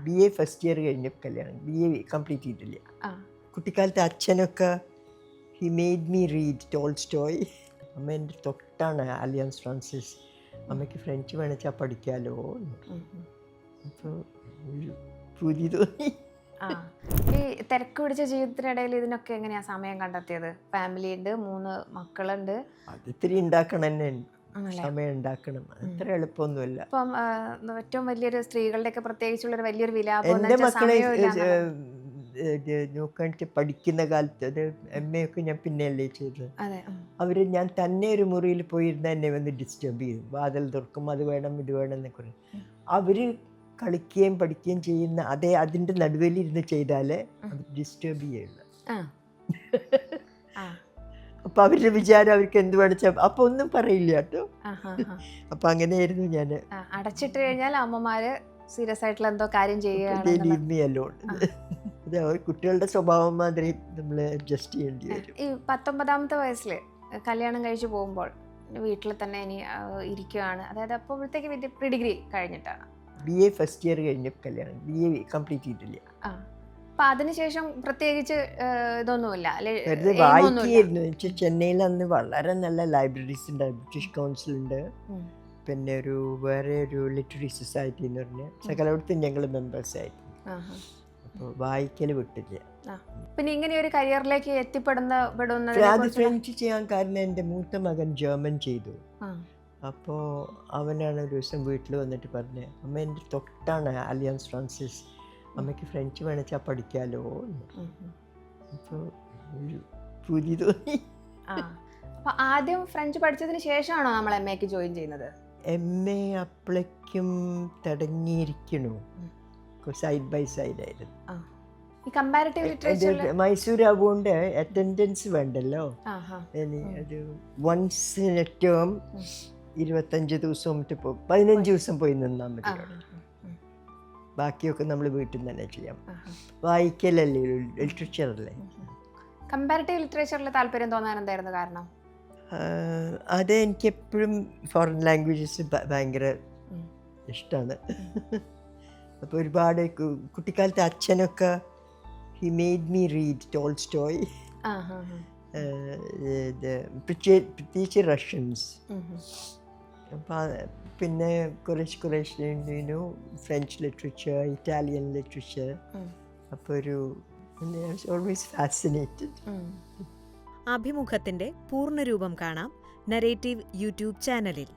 BA first year കഴിഞ്ഞ കല്യാണം, BA complete ചെയ്തിട്ടില്ല. കുട്ടിക്കാലത്ത് അച്ഛനൊക്കെ he made me read Tolstoy. അമ്മ എൻ്റെ തൊട്ടാണ് അലിയൻസ് ഫ്രാൻസിസ്. അമ്മയ്ക്ക് ഫ്രഞ്ച് വേണിച്ചാൽ പഠിക്കാമല്ലോ. അപ്പോൾ ഒരു പൂതി തോന്നി. ഈ തിരക്ക് പിടിച്ച ജീവിതത്തിനിടയിൽ ഇതിനൊക്കെ എങ്ങനെയാ സമയം കണ്ടെത്തിയത്? ഫാമിലി ഉണ്ട്, 3 മക്കളുണ്ട്. അത് ഇത്തിരി ഉണ്ടാക്കണം തന്നെ, സമയം ഉണ്ടാക്കണം. അത്ര എളുപ്പമൊന്നുമല്ല. ഇപ്പം ഏറ്റവും വലിയൊരു സ്ത്രീകളുടെയൊക്കെ പ്രത്യേകിച്ചുള്ളൊരു വലിയൊരു വിലാപം എൻ്റെ മക്കളെ നോക്കാനിട്ട് പഠിക്കുന്ന കാലത്ത് അത് MA ഞാൻ പിന്നെയല്ലേ ചെയ്തത്. അവർ ഞാൻ തന്നെ ഒരു മുറിയിൽ പോയിരുന്ന എന്നെ വന്ന് ഡിസ്റ്റർബ് ചെയ്യും. വാതിൽ തുറക്കും, അത് വേണം ഇത് വേണം എന്നൊക്കെ പറയും. അവർ കളിക്കുകയും പഠിക്കുകയും ചെയ്യുന്ന അതിൻ്റെ നടുവിലിരുന്ന് ചെയ്താലേ അവർ ഡിസ്റ്റർബ് ചെയ്യുള്ളൂ. അപ്പം അവരുടെ വിചാരം അവർക്ക് എന്ത് വേണിച്ചാൽ അപ്പം ഒന്നും പറയില്ല കേട്ടോ. അപ്പം അങ്ങനെയായിരുന്നു ഞാൻ. അടച്ചിട്ട് കഴിഞ്ഞാൽ അമ്മമാര് സീരിയസ് ആയിട്ടുള്ള എന്തോ കാര്യം ചെയ്യുകയാണല്ലോ. അത് കുട്ടികളുടെ സ്വഭാവം മാതിരി നമ്മൾ അഡ്ജസ്റ്റ് ചെയ്യേണ്ടി വരും. ഈ 19ാമത്തെ വയസ്സിൽ കല്യാണം കഴിച്ചു പോകുമ്പോൾ വീട്ടിൽ തന്നെ ഇനി ഇരിക്കുകയാണ്. അതായത് അപ്പോഴത്തേക്ക് പ്രീ ഡിഗ്രി കഴിഞ്ഞിട്ടാണ്. BA ഫസ്റ്റ് ഇയർ കഴിഞ്ഞ കല്യാണം, BA കംപ്ലീറ്റ് ചെയ്തിട്ടില്ല. അപ്പൊ അതിനുശേഷം പ്രത്യേകിച്ച് ഇതൊന്നുമില്ല. വായിക്കുകയായിരുന്നു. ചെന്നൈയിൽ അന്ന് വളരെ നല്ല ലൈബ്രറീസ് ഉണ്ട്. ബ്രിട്ടീഷ് കൗൺസിൽ ഉണ്ട്, പിന്നെ വേറെ ഒരു ലിറ്റററി സൊസൈറ്റി എന്ന് പറഞ്ഞ സകലയിടത്തും ഞങ്ങൾ മെമ്പേഴ്സ് ആയിരുന്നു. അപ്പോൾ വായിക്കൽ വിട്ടില്ല. പിന്നെ ഇങ്ങനെ ഒരു കരിയറിലേക്ക് എത്തിപ്പെടുന്നത് ഫ്രഞ്ച് ചെയ്യാൻ കാരണം എൻ്റെ മൂത്ത മകൻ ജർമ്മൻ ചെയ്തു. അപ്പോൾ അവനാണ് ഒരു ദിവസം വീട്ടിൽ വന്നിട്ട് പറഞ്ഞത്, അമ്മ എൻ്റെ തൊട്ടാണ് അലിയൻസ് ഫ്രാൻസിസ്. അമ്മയ്ക്ക് ഫ്രഞ്ച് വേണിച്ചാൽ പഠിക്കാമല്ലോ. അപ്പോൾ ഒരു പൂതി തോന്നി. അപ്പോൾ ആദ്യം ഫ്രഞ്ച് പഠിച്ചതിന് ശേഷമാണോ നമ്മൾ MA ജോയിൻ ചെയ്യുന്നത്? MA അപ്പോഴേക്കും തുടങ്ങിയിരിക്കണു, സൈഡ് ബൈ സൈഡ് ആയിരുന്നു. മൈസൂർ ആവുകൊണ്ട് അറ്റൻഡൻസ് വേണ്ടല്ലോ. അത് വൺസ് ഇൻ എ ടേം 25 ദിവസം 15 ദിവസം പോയി നിന്നാൽ മതി. ബാക്കിയൊക്കെ നമ്മൾ വീട്ടിൽ നിന്ന് തന്നെ ചെയ്യാം. വായിക്കലല്ലേ, ലിറ്ററേച്ചറല്ലേ. കമ്പാരിറ്റീവ് ലിറ്ററേച്ചറിൽ താല്പര്യം തോന്നാൻ എന്തായിരുന്നു കാരണം? അത് എനിക്ക് എപ്പോഴും ഫോറിൻ ലാംഗ്വേജസ് ഭയങ്കര ഇഷ്ടമാണ്. അപ്പോൾ ഒരുപാട് കുട്ടിക്കാലത്ത് അച്ഛനൊക്കെ he made me read Tolstoy, പ്രത്യേകിച്ച് റഷ്യൻസ്. അപ്പം പിന്നെ കുറേശ്ശെ ഫ്രഞ്ച് ലിറ്ററേച്ചർ, ഇറ്റാലിയൻ ലിറ്ററേച്ചർ. അപ്പോൾ ഓൾവേസ് ഫാസിനേറ്റഡ്. അഭിമുഖത്തിന്റെ പൂർണ്ണരൂപം കാണാം നരേറ്റീവ് യൂട്യൂബ് ചാനലിൽ.